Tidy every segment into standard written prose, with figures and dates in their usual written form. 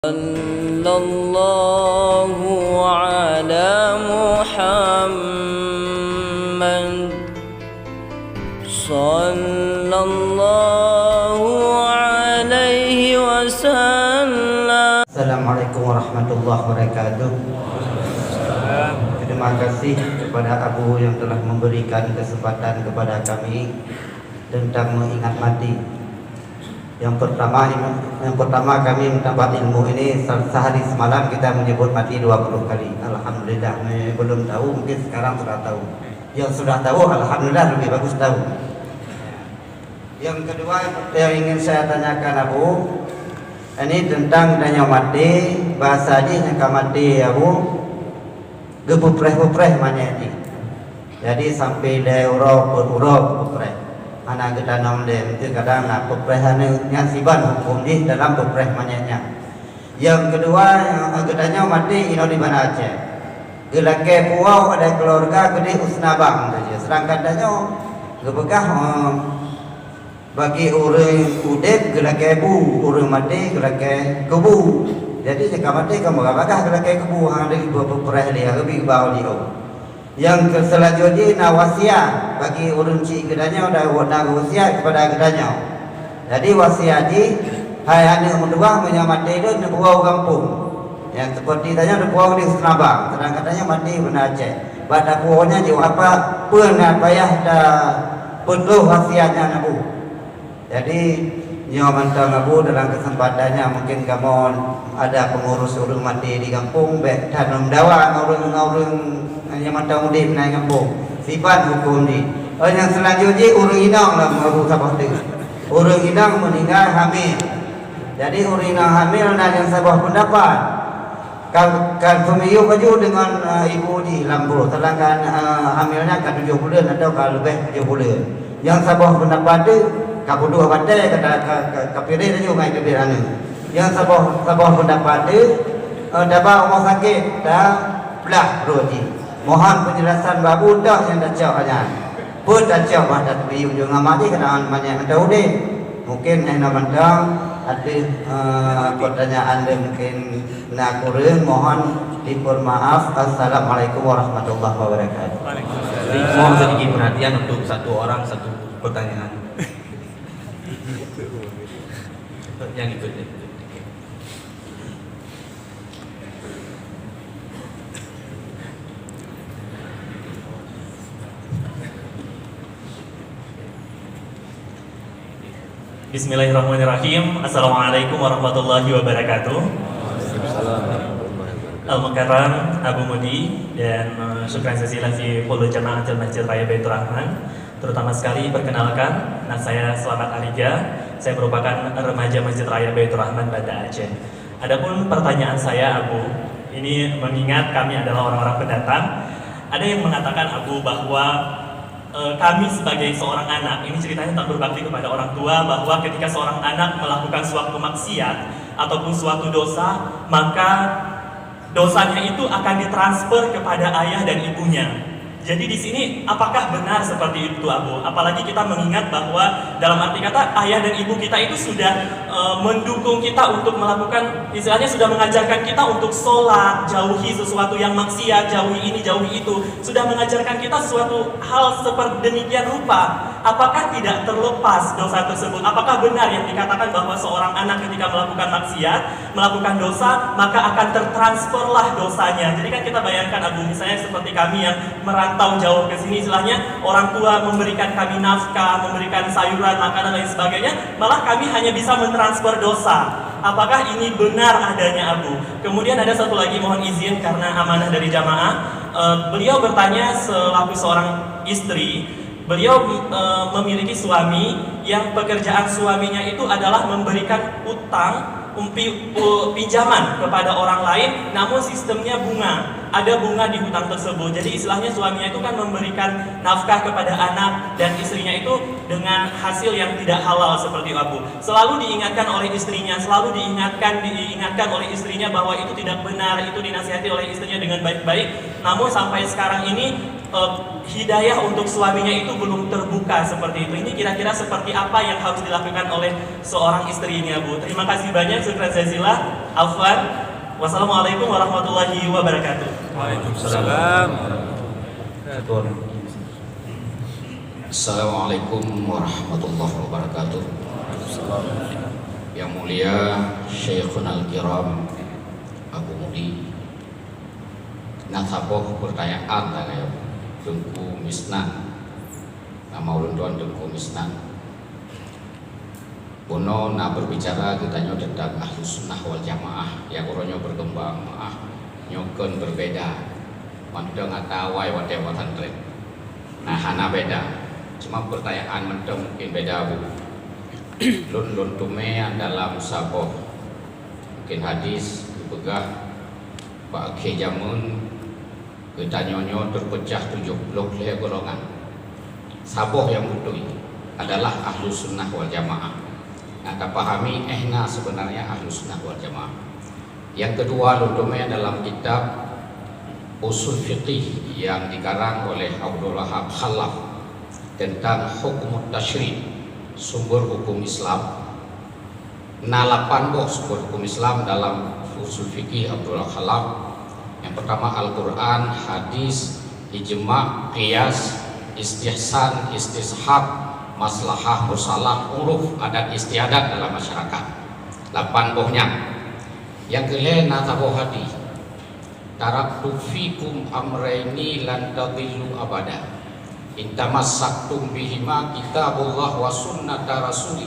Sallallahu ala Muhammad Sallallahu alaihi wasallam. Assalamualaikum warahmatullahi wabarakatuh. Terima kasih kepada Abu yang telah memberikan kesempatan kepada kami tentang mengingat mati. Yang pertama kami mendapat ilmu ini sehari semalam kita menyebut mati 20 kali. Alhamdulillah, belum tahu mungkin sekarang sudah tahu. Yang sudah tahu alhamdulillah lebih bagus tahu. Yang kedua yang ingin saya tanyakan Abu, ini tentang danya mati, bahasa ini mati Abu, gepupreh-pupreh mana ini. Jadi sampai daerah berurau-pupreh. Anak kita namanya itu kadang nak peprehannya siban hukum di dalam pepreh manyanya. Yang kedua yang gedanya mati ino di mana Aceh. Gelake puau ada keluarga gede usnabang saja. Sedangkan danyo gebegah bagi orang udet gelake bu, orang mati gelake kebu. Jadi jika mati kamu bagah gelake kebu hang dari dua pepreh dia lebih bau dia. Yang selanjutnya wasiat bagi urun ci gedanya udah wasiat kepada gedanya. Jadi wasiat di hai ane mendua menyamati itu nebuau kampung. Yang seperti tanya nebuau di Senabang, sedang katanya mati benar Aceh. Pada puaunya jiwa apa pernah payah dah penuh wasiatnya nabu. Jadi nyawa mantau nabu dalam kesempatannya mungkin kamu ada pengurus urun mati di kampung, baik tanam dawa ngurung yang mantau udip naik kampung. Sifat hukum ni. Yang selanjutnya urung inang lah mengaku sabah tu. Urung inang meninggal hamil. Jadi urung inang hamil dan yang sabah pendapat. Kan pemiyuk baju dengan ibu di lampu. Sedangkan hamilnya kan 7 bulan atau kalau lebih 7 bulan. Yang sabah pendapat tu kapuduh batai kata kapire saja mai kapire anu. Yang sabah pendapat tu dapat rumah sakit dah belah roti. Mohon penjelasan babu dah yang dah cakap aja. Pun dah cakap dah beri ujung amati kena banyak ada udah. Mungkin yang namanya ada pertanyaan dan mungkin nak kurang mohon dipermaaf. Assalamualaikum warahmatullahi wabarakatuh. Mohon sedikit perhatian untuk satu orang satu pertanyaan. Yang ikutnya. Bismillahirrahmanirrahim. Assalamualaikum warahmatullahi wabarakatuh. Al-Mukarram Abu Mudi dan syukran jazilan fi Hulu Jama'atul Masjid Raya Baitur Rahman. Terutama sekali perkenalkan, saya Selamat Aliga. Saya merupakan remaja Masjid Raya Baitur Rahman Banda Aceh. Adapun pertanyaan saya Abu, ini mengingat kami adalah orang-orang pendatang. Ada yang mengatakan Abu bahwa kami sebagai seorang anak, ini ceritanya tak berbakti kepada orang tua, bahwa ketika seorang anak melakukan suatu maksiat ataupun suatu dosa, maka dosanya itu akan ditransfer kepada ayah dan ibunya. Jadi di sini apakah benar seperti itu Abu? Apalagi kita mengingat bahwa dalam arti kata ayah dan ibu kita itu sudah mendukung kita untuk melakukan, istilahnya sudah mengajarkan kita untuk sholat, jauhi sesuatu yang maksiat, jauhi ini, jauhi itu, sudah mengajarkan kita suatu hal seperti demikian rupa. Apakah tidak terlepas dosa tersebut? Apakah benar yang dikatakan bahwa seorang anak ketika melakukan maksiat, melakukan dosa, maka akan tertransferlah dosanya? Jadi kan kita bayangkan Abu, misalnya seperti kami yang merantau jauh ke sini, istilahnya orang tua memberikan kami nafkah, memberikan sayuran, makanan dan sebagainya, malah kami hanya bisa mentransfer dosa. Apakah ini benar adanya Abu? Kemudian ada satu lagi, mohon izin karena amanah dari jamaah. Beliau bertanya selaku seorang istri. Beliau memiliki suami yang pekerjaan suaminya itu adalah memberikan utang, pinjaman kepada orang lain, namun sistemnya bunga. Ada bunga di hutang tersebut. Jadi istilahnya suaminya itu kan memberikan nafkah kepada anak dan istrinya itu dengan hasil yang tidak halal seperti Abu. Selalu diingatkan oleh istrinya, selalu diingatkan oleh istrinya bahwa itu tidak benar, itu dinasihati oleh istrinya dengan baik-baik. Namun sampai sekarang ini hidayah untuk suaminya itu belum terbuka seperti itu. Ini kira-kira seperti apa yang harus dilakukan oleh seorang istri ini, Bu? Terima kasih banyak, syukran jazilah. Afwan. Wassalamualaikum warahmatullahi wabarakatuh. Waalaikumsalam. Assalamualaikum warahmatullahi wabarakatuh. Yang mulia Syekhun Al-Kiram Abu Mudi, nasaboh pertanyaan tanya Tengku Misnan, nama ulun tuan Tengku Misnan. Bono na berbicara kitanya tentang Ahlus Sunnah wal Jamaah yang orangnya berkembang, nyokon berbeda, mandang atawai whatever tren. Nah, hana beda. Cuma pertanyaan mendem mungkin beda, Bu. Lun tume dalam saboh mungkin hadis begah Pak Ki Jamun ketanyonyo terpecah 70 golongan. Saboh yang butuh adalah Ahlus Sunnah wal Jamaah. Nah, kita pahami sebenarnya Ahlus Sunnah wal Jamaah. Yang kedua, lutume dalam kitab Usul Fiqih yang dikarang oleh Abdul Wahab Khalaf tentang hukum tasyri', sumber hukum Islam. Nalapan sumber hukum Islam dalam Usul Fiqih Abdul Wahab Khalaf. Yang pertama Al-Quran, hadis, ijma', qiyas, istihsan, istishab, maslahah, musalah, uruf, adat istiadat dalam masyarakat. 8 bohnya. Yang kelima tabuh hati. Taraktu fikum amraini lan tadillu abada. Intamassaktum bihima kitabullah wa sunnata rasuli.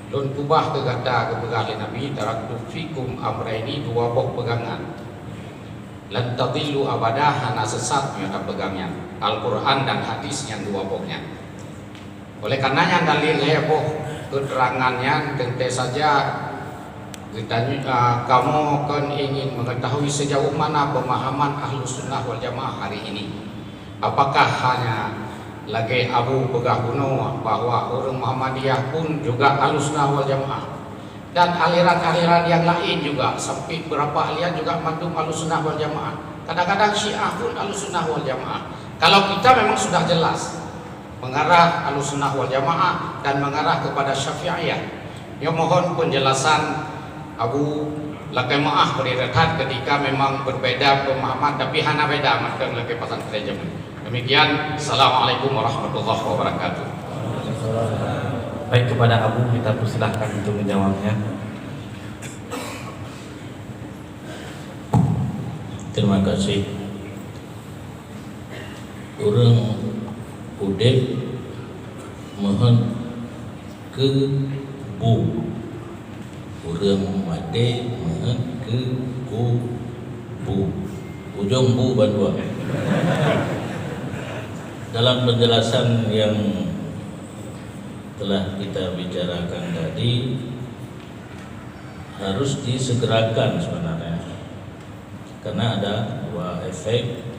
Lun kubah kegata kepegali Nabi, taraktu fikum amraini, 2 boh pegangan. Lan tadillu abada, hana sesat nyata pegangnya. Al-Quran dan hadis yang 2 bohnya. Oleh karenanya dalil heboh keterangannya tentu saja kamu kan ingin mengetahui sejauh mana pemahaman Ahlus Sunnah wal Jamaah hari ini. Apakah hanya lagi Abu Begah Buno bahwa orang Muhammadiyah pun juga Ahlus Sunnah wal Jamaah, dan aliran-aliran yang lain juga sampai beberapa aliran juga mandum Ahlus Sunnah wal Jamaah. Kadang-kadang Syiah pun Ahlus Sunnah wal Jamaah. Kalau kita memang sudah jelas mengarah Ahlus Sunnah wal Jamaah dan mengarah kepada Syafi'iyah, yang mohon penjelasan Abu lakai maaf berirekat ketika memang berbeda pemahaman tapi hana beda macam lakai pasan kerajaan. Demikian, Assalamualaikum warahmatullahi wabarakatuh. Baik, kepada Abu kita persilahkan untuk menjawabnya. Terima kasih. Orang udep mohon ke bu, orang made mohon ke bu, ujung bu bandua. Dalam penjelasan yang telah kita bicarakan tadi, harus disegerakan sebenarnya, karena ada 2 efek.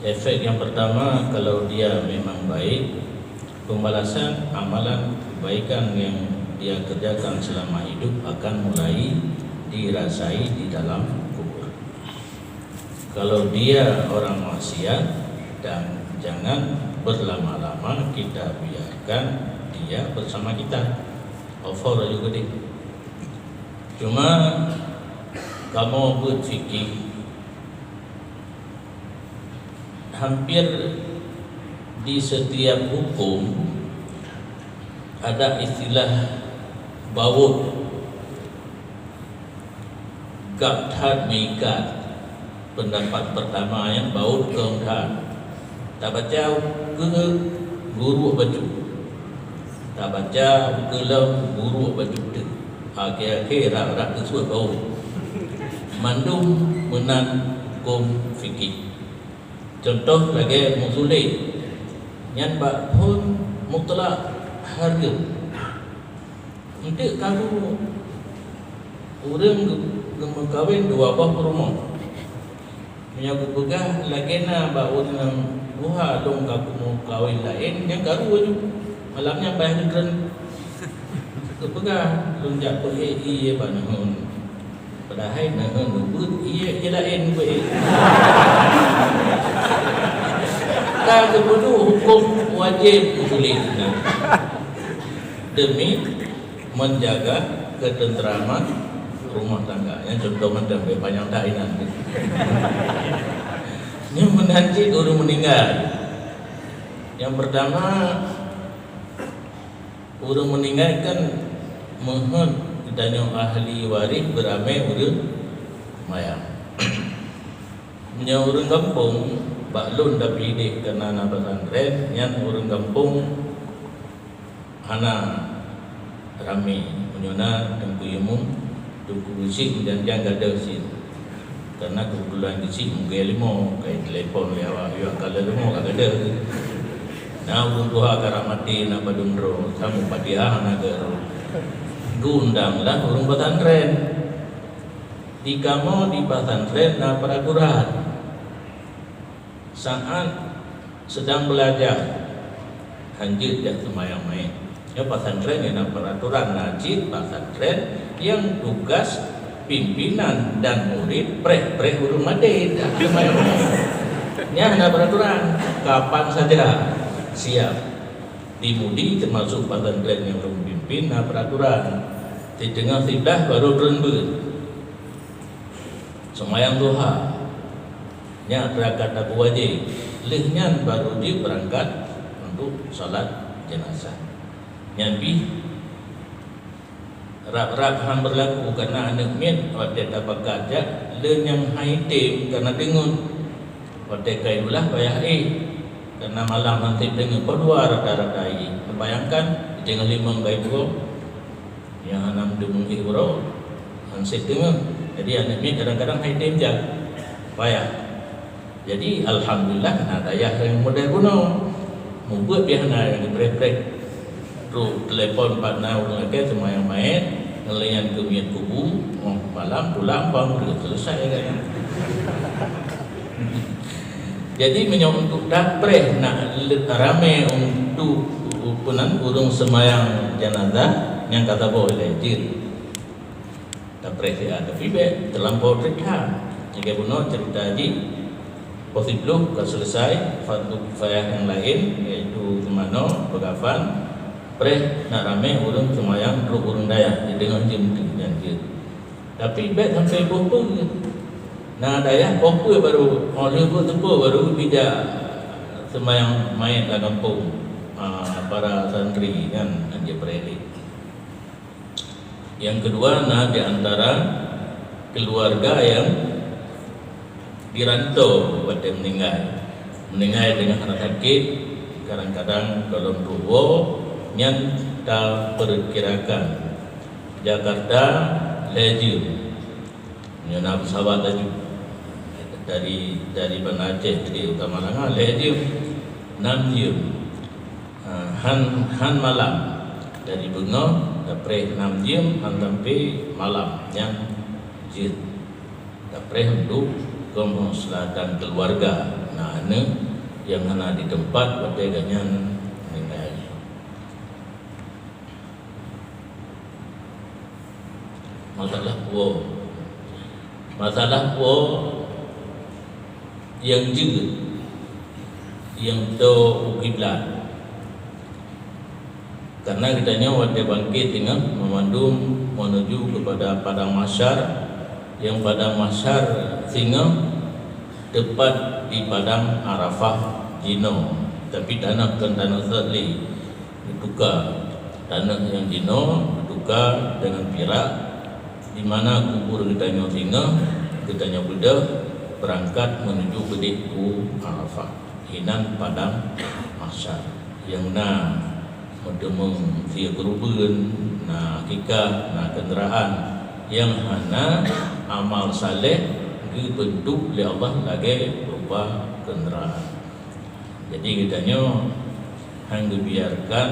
Efek yang pertama, kalau dia memang baik, pembalasan amalan kebaikan yang dia kerjakan selama hidup akan mulai dirasai di dalam kubur. Kalau dia orang maksiat, dan jangan berlama-lama kita biarkan dia bersama kita. Offer juga deh. Cuma kamu berfikir hampir di setiap hukum ada istilah bawut, gabthat mikat. Pendapat pertama yang baut keungthat, tak baca ke guru baju, tak baca ke lam guru baju tu, akhir-akhir rak kesuat bau mandum menang kum fikir. Contoh lagi musulit yang bak pun mutlak harga. Untuk kalau orang kawin 2 buah rumah, punya kupegah lagi na bak orang buah dong kaku mau kawin lain yang karu aja malamnya bayar negeri kupegah lunjak pun iya bangun padahal nahun nubut iya lain gue. kata kebudu hukum wajib kulit demi menjaga ketenteraman rumah tangga. Yang contoh macam panjang tainan. Ini menanti orang meninggal. Yang pertama orang meninggal kan mohon ditanya ahli waris beramai urang mayang. Nya orang kampung baklun dah pilih kena anak pesantren, yang orang kampung hana rame menyona dan kuyumum tuku usik dan jangan ada usin. Karena kebetulan di sini mungkin limo kayak telepon lewat kalau limo kagak ada. Nah, untuk agar mati nak badundro, kamu patiah nagar. Gundanglah urung pesantren. Di kamu di pesantren na peraturan. Saat sedang belajar, hanjir dan semayang main. Ya pesantren yang peraturan najib pesantren yang tugas pimpinan dan murid preh urung mati dah semayang main. Ini ada peraturan kapan saja. Siap dimudi termasuk pesantren yang belum pimpin peraturan di tengah tidah baru berembut semayang duha nya berangkat aku wajib lihnya baru di berangkat untuk salat jenazah nyambi rap-rap ham berlaku karena anak min waktu dapat kerja leh yang haitim karena dengun waktu kaidulah bayah karena malam nanti dengan kedua rata-rata ini bayangkan dengan 5 baik yang 6 demung hibro hansip dengan jadi anaknya kadang-kadang hai temjak payah jadi alhamdulillah ada yang model kuno mau buat biasa yang dibrek-brek tu telepon partner orang lagi semua yang main ngelayan ke miat kubu malam pulang bang selesai kan. Jadi untuk dapreh nak rame untuk punan urung semayang jenazah yang kata boleh jir dapreh dia tapi be terlampau cerita jika bunuh cerita haji positif kalau selesai untuk fayah yang lain yaitu kemana pegafan preh nak rame urung semayang urung daya dengan jim dan jir tapi be sampai buku nah daya popu baru oleh tu baru bijak semayang main dalam kampung para santri kan dia bereli. Yang kedua nah di antara keluarga yang dirantau pada meninggal dengan anak sakit kadang-kadang kalau tua yang tak perkirakan Jakarta Legion nyana pesawat tadi dari Banda Aceh dari Utama Langa lejim 6 jam han malam dari Bengong dapre 6 jam han sampai malam yang jid dapre untuk kampung selatan keluarga nah ane yang hana di tempat pada ganyan meninggal masalah yang juga yang tu kiblat karena kitanya waktu bangkit tengah memandung menuju kepada padang mahsyar yang padang mahsyar singa tepat di padang Arafah Jino tapi tanah Sadli ditukar tanah yang Jino ditukar dengan Perak di mana kubur kitanya singa kitanya budak berangkat menuju Bedikku Arafah hinan padang mahsyar yang na mendemung sia kerubun na kika na kenderaan yang hana amal saleh dibentuk oleh Allah lagi berupa kenderaan jadi kitanya hang dibiarkan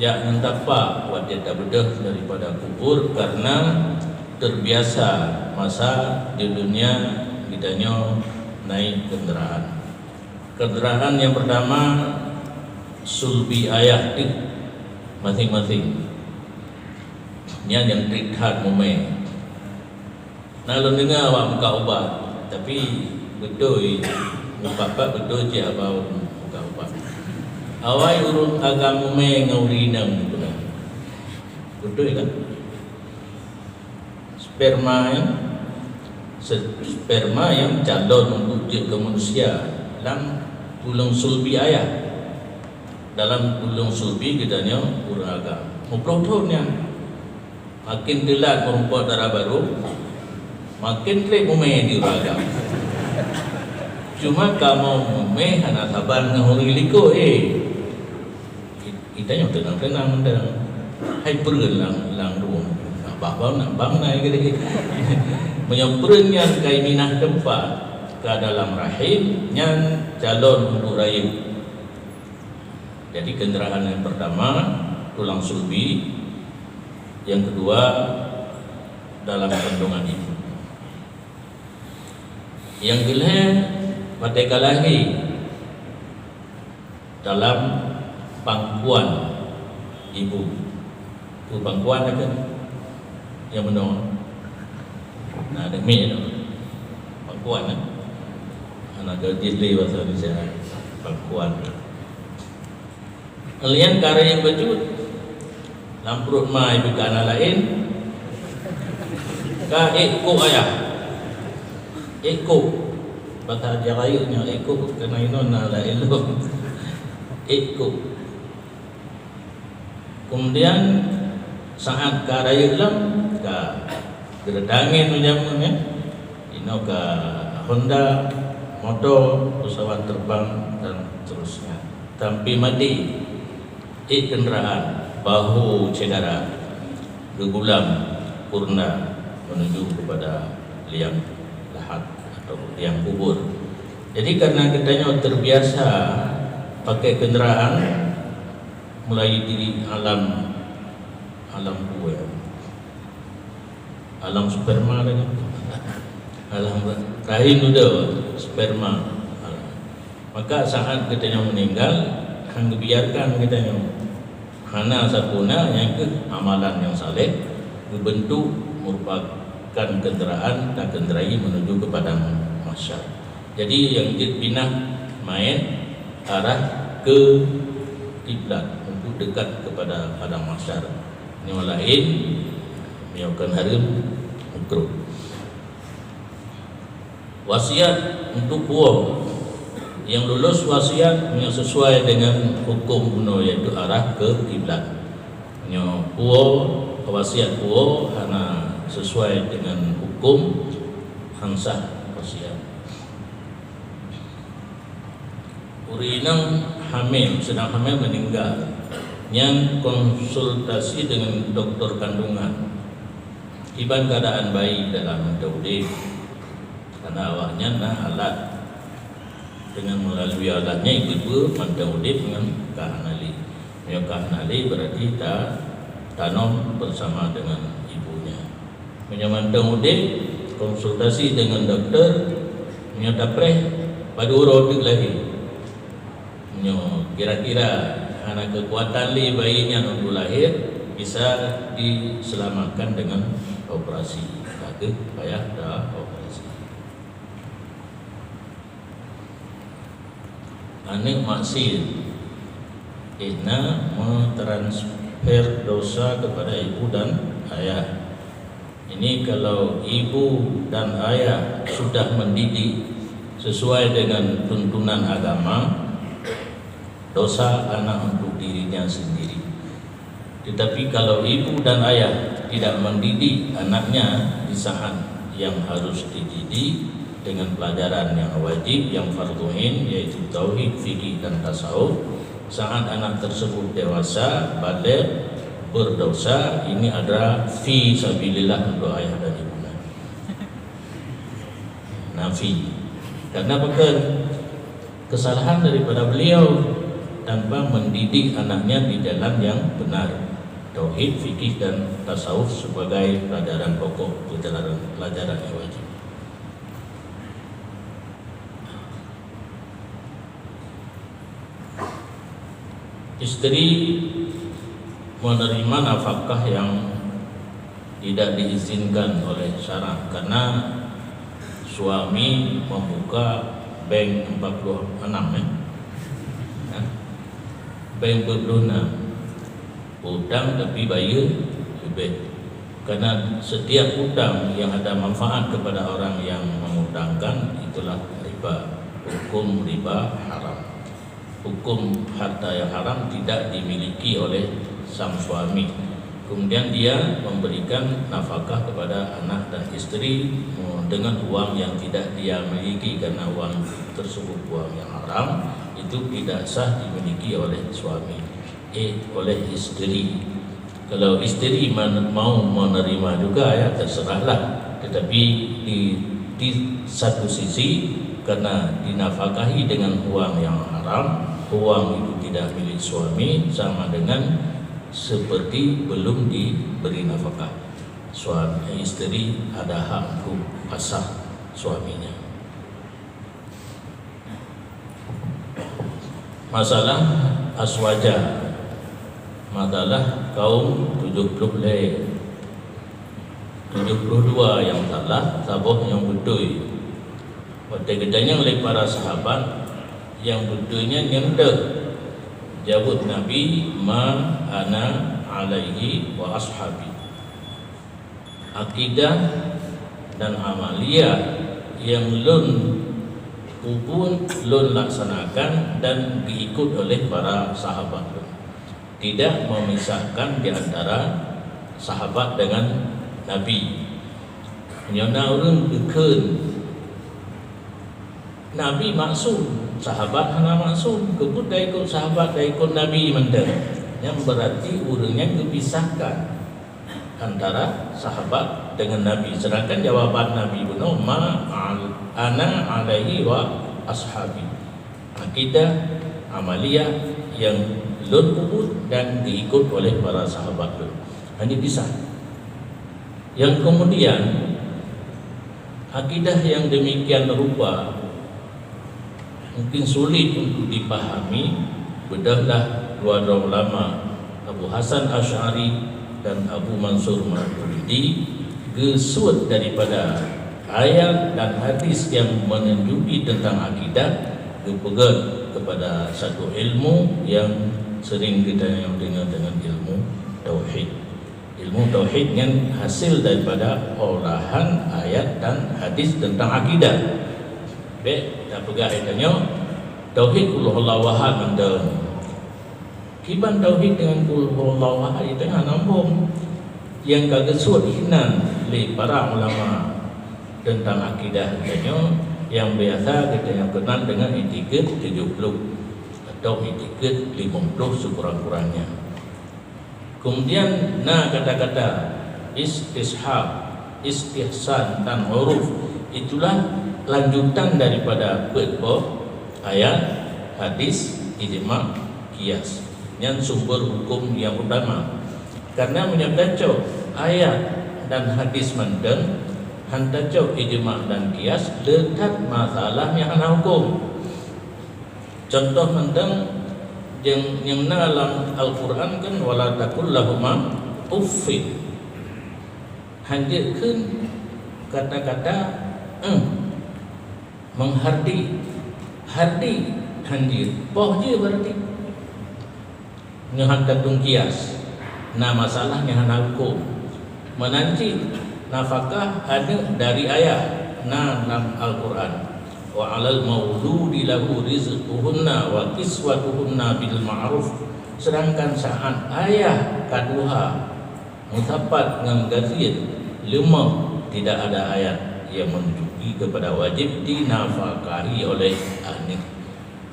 jangan tapak wajah tak bedah daripada kubur karena terbiasa masa di dunia kitanya naik kenderaan yang pertama sulbi ayah di masing-masing yang trihat mume nah lo dengar awak muka ubat tapi betul Bapak betul je abau bapak. Awai urut agama me ngaurinam gitu kan. Betul kan? Sperma yang calon untuk ke manusia dalam tulang sulbi ayah. Dalam tulang sulbi kitanya urang agama. Muprotonnya makin telat merumput darah baru, makin telat umeh di urang agama. Cuma kamu umeh anak sabar ngahuri liko kita yang tenang-tenang dan hai lang ruang bapak nak bang naik gede menyempurnya keinginan tempat ke dalam rahim yang calon untuk rahim. Jadi kendaraan yang pertama tulang sulbi, yang kedua dalam kandungan ibu, yang kedua pada kalahi dalam pangkuan ibu. Itu pangkuan kan yang benar. Nah, demi pangkuan anak jadi bahasa Indonesia pangkuan. Kalian karya yang bejut dalam perut ma ibu ke anak lain ka eko ayah eko bahasa Jawa-nya eko kena inon na lain lo eko. Kemudian saat karaya lam ka gedangin menjamunya ino ka Honda motor pesawat terbang dan seterusnya tampi mati kendaraan bahu cedera gegulam purna menuju kepada liang lahat atau liang kubur. Jadi karena kitanya terbiasa pakai kendaraan mulai di alam alam sperma lagi, alam rahim udah sperma. Maka saat kitanya meninggal, hang biarkan kitanya hana sapuna yang ke amalan yang saleh dibentuk merupakan kendaraan dan kendarai menuju kepada masyar. Jadi yang dipindah main arah ke kiblat untuk dekat kepada padang masyar. Ini lain menyebabkan harum makruh. Wasiat untuk buah yang lulus wasiat yang sesuai dengan hukum kuno yaitu arah ke kiblat. Nyo buah wasiat buah karena sesuai dengan hukum hansah wasiat. Urinang hamil sedang hamil meninggal yang konsultasi dengan dokter kandungan iban keadaan bayi dalam taudih karena awalnya alat dengan melalui alatnya ibu mantaudih dengan kahanali. Ya kahanali berarti tak tanam bersama dengan ibunya. Menyamantangudih konsultasi dengan dokter menyatapreh pada urodik lagi. Kira-kira anak kekuatan li bayinya untuk lahir bisa diselamatkan dengan operasi. Tapi payah dah operasi. Anak maksir ina mentransfer dosa kepada ibu dan ayah. Ini kalau ibu dan ayah sudah mendidik sesuai dengan tuntunan agama, dosa anak untuk dirinya sendiri. Tetapi kalau ibu dan ayah tidak mendidik anaknya di saat yang harus dididik dengan pelajaran yang wajib, yang fardhu ain yaitu tauhid, fikih dan tasawuf, saat anak tersebut dewasa, baligh, berdosa, ini adalah fi sabilillah untuk ayah dan ibunya. Nafi. Karena bukan kesalahan daripada beliau tanpa mendidik anaknya di jalan yang benar, tauhid, fikih dan tasawuf sebagai pelajaran pokok, pelajaran yang wajib. Istri menerima nafkah yang tidak diizinkan oleh syara karena suami membuka bank 46 bank 46 hutang tapi bayar lebih. Karena setiap hutang yang ada manfaat kepada orang yang mengutangkan itulah riba. Hukum riba haram. Hukum harta yang haram tidak dimiliki oleh sang suami. Kemudian dia memberikan nafkah kepada anak dan istri dengan uang yang tidak dia miliki, karena uang tersebut uang yang haram, itu tidak sah dimiliki oleh suami, oleh istri. Kalau istri mau menerima juga ya terserahlah, tetapi di satu sisi karena dinafkahi dengan uang yang haram, uang itu tidak milik suami, sama dengan seperti belum diberi nafkah. Suami istri ada hak untuk pasah suaminya. Masalah aswaja, masalah kaum 72 yang salah, saboh yang betul. Pada kedanya oleh para sahabat yang betulnya nyenda jawab Nabi ma ana alaihi wa ashabi. Akidah dan amalia yang lun kubun lun laksanakan dan diikut oleh para sahabat, tidak memisahkan di antara sahabat dengan Nabi. Nyona urang dikeun Nabi maksum, sahabat hana maksum, kebut dah ikut sahabat dah ikut Nabi menda. Yang berarti urangnya dipisahkan antara sahabat dengan Nabi. Sedangkan jawaban Nabi benar ma ana alaihi wa ashabi. Akidah amalia yang lun kubut dan diikut oleh para sahabat lun. Hanya bisa. Yang kemudian akidah yang demikian rupa mungkin sulit untuk dipahami. Bedahlah dua ulama Abu Hasan Asy'ari dan Abu Mansur Maturidi gesut daripada ayat dan hadis yang menunjuki tentang akidah, kepegang kepada satu ilmu yang sering kita dengar dengan ilmu tauhid. Ilmu tauhid yang hasil daripada olahan ayat dan hadis tentang akidah. Baik, dah pegang ayatnya tauhid kulullahu ahad manda. Kiban tauhid dengan kulullahu ahad itu yang nambung yang kagak suat hinan oleh para ulama tentang akidah katanya, yang biasa kita yang kenal dengan etiket 70 atau etiket 50 sekurang-kurangnya. Kemudian kata-kata istishab, istihsan dan huruf itulah lanjutan daripada ayat, hadis, ijma, qiyas yang sumber hukum yang utama. Karena menyebutkan ayat dan hadis mandeng, hantacau ijma dan qiyas letak masalahnya hana hukum. Contoh mandeng yang dalam Al-Quran kan wala taqul lahuma uffin. Hanjirkeun kata-kata menghardi, hardi hanjir poh je berarti ngehantatung kias. Nah masalahnya hana hukum menanci nafkah ada dari ayat dalam Al-Quran wa 'alal mauludi lahu rizquhunna wa kiswatuhunna bil ma'ruf. Sedangkan saat ayat kaduha mutapat dengan gazian lemah, tidak ada ayat yang menunjuki kepada wajib dinafkahi oleh anak.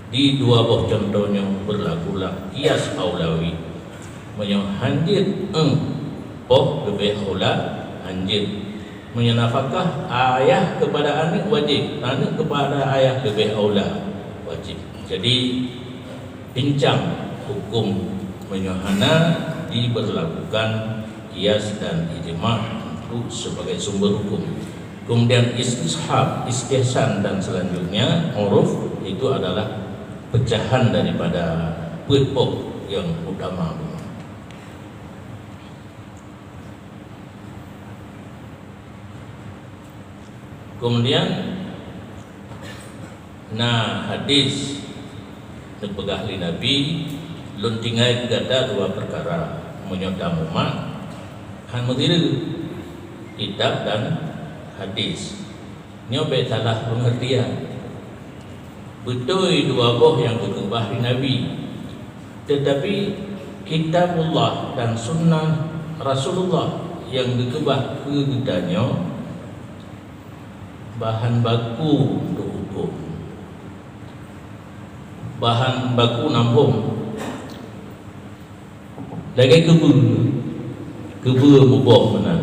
Di dua buah contohnya berlakulah kias aulawi, menyanjir poh lebih aula anjir, menyanafkah ayah kepada anak wajib, anak kepada ayah lebih aula wajib. Jadi bincang hukum menyahana diberlakukan kias dan ijma untuk sebagai sumber hukum. Kemudian istishab, istihsan dan selanjutnya uruf itu adalah pecahan daripada pokok yang utama. Kemudian Nah hadis nepegahli Nabi luntingai gada dua perkara menyodam umat han mutiru kitab dan hadis. Nyobe salah pengertian. Betul dua boh yang dikubah di Nabi. Tetapi kitabullah dan sunnah Rasulullah yang dikubah ke gedanya bahan baku untuk hukum. Bahan baku nampung. Lagi kebu mubah benar.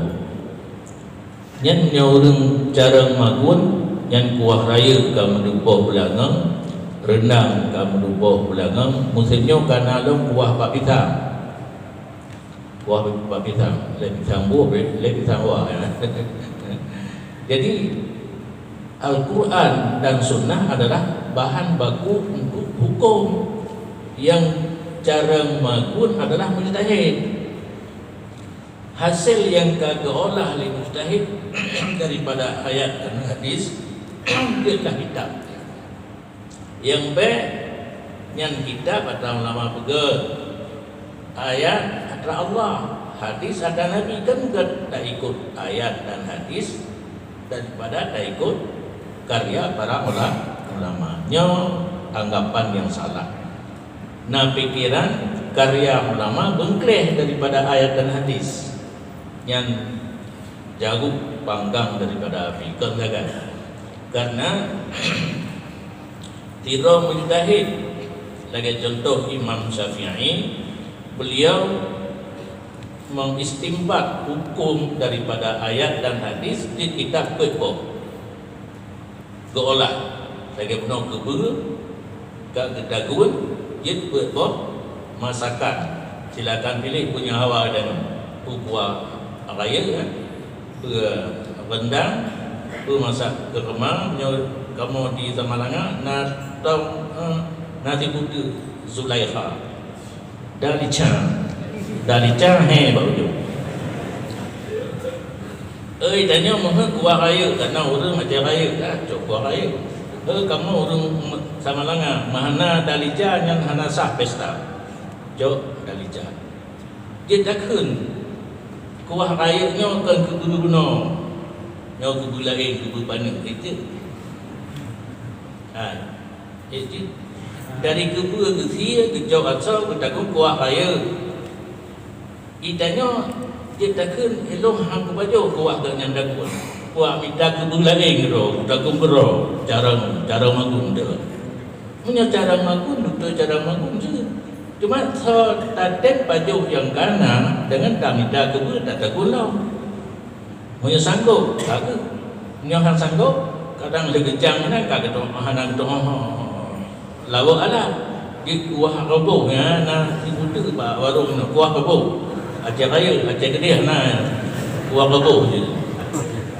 Yang nyaurung cara magun yang kuah raya ka menubah belangang, renang ka menubah belangang, musimnya kana long kuah pak pisang. Kuah pak pisang, le pisang buah, le pisang buah. Jadi Al-Quran dan Sunnah adalah bahan baku untuk hukum. Yang cara magun adalah mujtahid. Hasil yang kagak olah oleh mujtahid daripada ayat dan hadis ialah kitab. Yang baik yang kitab atau ulama pegang ayat adalah Allah, hadis ada Nabi kan tak ikut ayat dan hadis daripada tak ikut karya para ulama. Anggapan yang salah. Nah pikiran karya ulama bengkleh daripada ayat dan hadis. Yang jago panggang daripada api kan. Karena tiro mujtahid. Lagi contoh Imam Syafi'i, beliau mengistimbat hukum daripada ayat dan hadis di kitab Qutbah. Geolah lagi penuh keburu gak gedagun jid Qutbah masakan. Silakan pilih punya hawa dan buah raya kan, rendang, masak ke rumah, kamu di Zamalanga, nasi putih Zulaikha, dalicang he baju. Tanya mohon kuah raya, karena orang macam raya, cok kuah raya. Kamu orang Zamalanga, mana dalicang yang hana sah pesta, cok dalicang. Dia dah kun. Kuah rayanya kan kebulu guna, nyawa kebulu lain, kebulu panen itu. Itu dari kebulu ke sia, ke jauh asal, ke takut kuah raya. Itanya dia takkan elok hang baju kuah ke yang dagun. Kuah minta kebulu lain ro, takut bero, cara magun dia. Punya cara magun, betul cara magun je. Cuma so taten baju yang kanan dengan kamida kebun tak tergulau. Punya sanggup, tak ke? Punya hang sanggup, kadang lagi jang mana kagak tu hanang tu lawa ala di kuah roboh ya, na ibu ba warung na kuah roboh. Aceh raya, Aceh gede na kuah roboh je.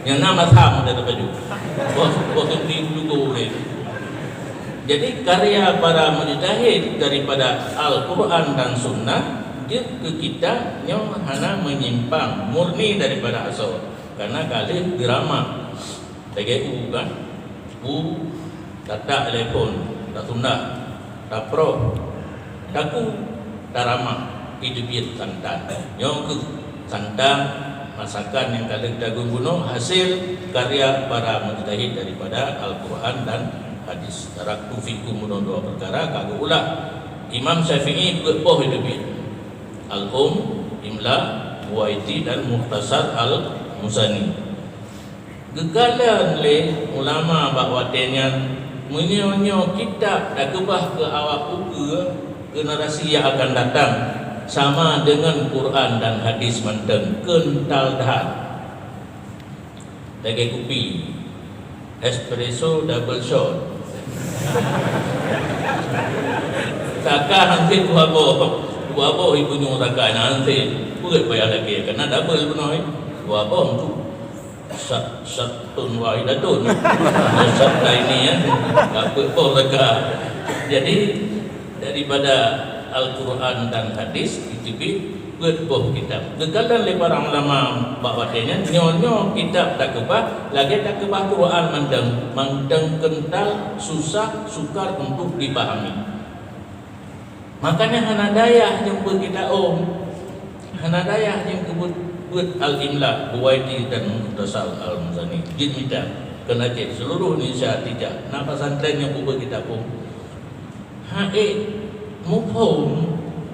Yang nama tham dari baju. Kuah sendiri dulu boleh. Jadi karya para mujtahid daripada Al-Quran dan Sunnah dia ke kita yang hanya menyimpang murni daripada asal. Karena kali drama TGU kan, tak telefon, tak Sunnah, tak pro, taku, tak ramah, itu biar santan. Yang ke santan masakan yang kali dagung gunung hasil karya para mujtahid daripada Al-Quran dan hadis. Taraktu fikum dua perkara kagak ulah. Imam Syafi'i berboh itu bi Imla, Buaiti dan Mukhtasar Al-Musani. Gegalan le ulama bahawa tenyan menyonyo kitab dah kebah ke awak uga generasi yang akan datang sama dengan Quran dan hadis menteng kental dah. Lagi kopi espresso double shot. Takah nanti dua boh ibu nyuruh takah nanti boleh bayar lagi karena double benar dua boh tu satun wahidatun sat ini ya apa boh takah. Jadi daripada Al-Quran dan hadis itu berbuah kitab. Kekalan le para ulama bakwatenya nyonya kitab tak kebah, lagi tak kebah Quran mandang kental, susah, sukar untuk dipahami. Makanya hana dayah yang berkita hana dayah yang buat al-imla, Buwaiti dan Muhtasar al-Muzani. Jin minta kena cek seluruh Indonesia tidak. Nak pesantren yang buat kita mufhum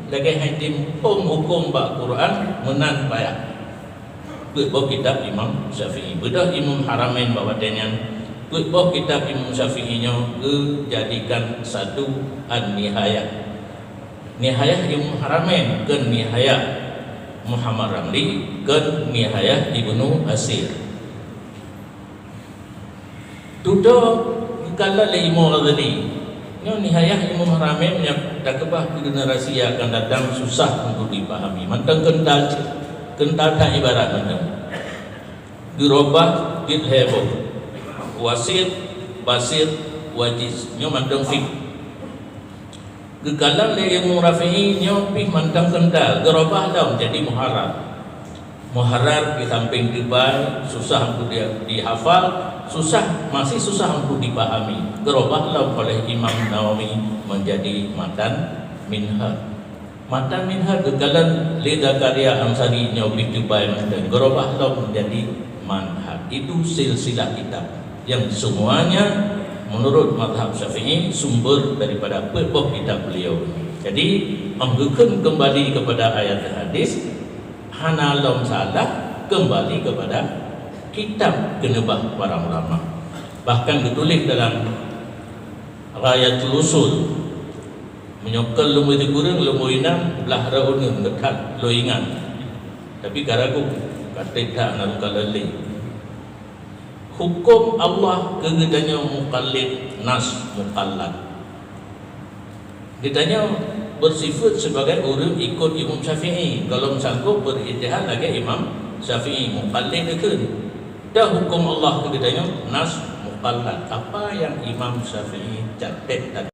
lagi hadim hukum ba Quran menan payah. Buat kitab Imam Syafi'i. Bedah Imam Haramain bawatannya. Buat kitab Imam Syafi'i nya jadikan satu an-nihayah. Nihayah Imam Haramain ke nihayah Muhammad Ramli ke nihayah Ibnu Asir. Tudo kalau le Imam Ghazali nihayah Imam Haramain yang tak kebah generasi yang akan datang susah untuk dipahami. Mantang kental tak ibarat mantang. Dirubah heboh. Wasit, basir, wajiz. Nyo mantang fik. Gekalan le Imam Rafi'i nyo pih mantang kental. Dirubah dah jadi muharrar. Muharrar di samping dibai susah untuk dihafal. Masih susah untuk dipahami. Gerobahlah oleh Imam Nawawi menjadi matan minhaj. Matan minhaj kekalan lidah karya Ansari nyobi tubai dan gerobahlah menjadi manhaj. Itu silsilah kitab yang semuanya menurut mazhab Syafi'i sumber daripada buah kitab beliau. Jadi menghukun kembali kepada ayat hadis, hana lam salah kembali kepada kitab kenebah para ulama. Bahkan ditulis dalam Rayatul Usul menyokal lumui kurang lumui enam belah raunun dekat lo ingat. Tapi karaku kata tak nak kalali. Hukum Allah kegedanya muqallid nas muqallad. Ditanya bersifat sebagai orang ikut Imam Syafi'i. Kalau sanggup berijtihad lagi Imam Syafi'i muqallid dekat. Dah hukum Allah kegedanya nas muqallad. Apa yang Imam Syafi'i catat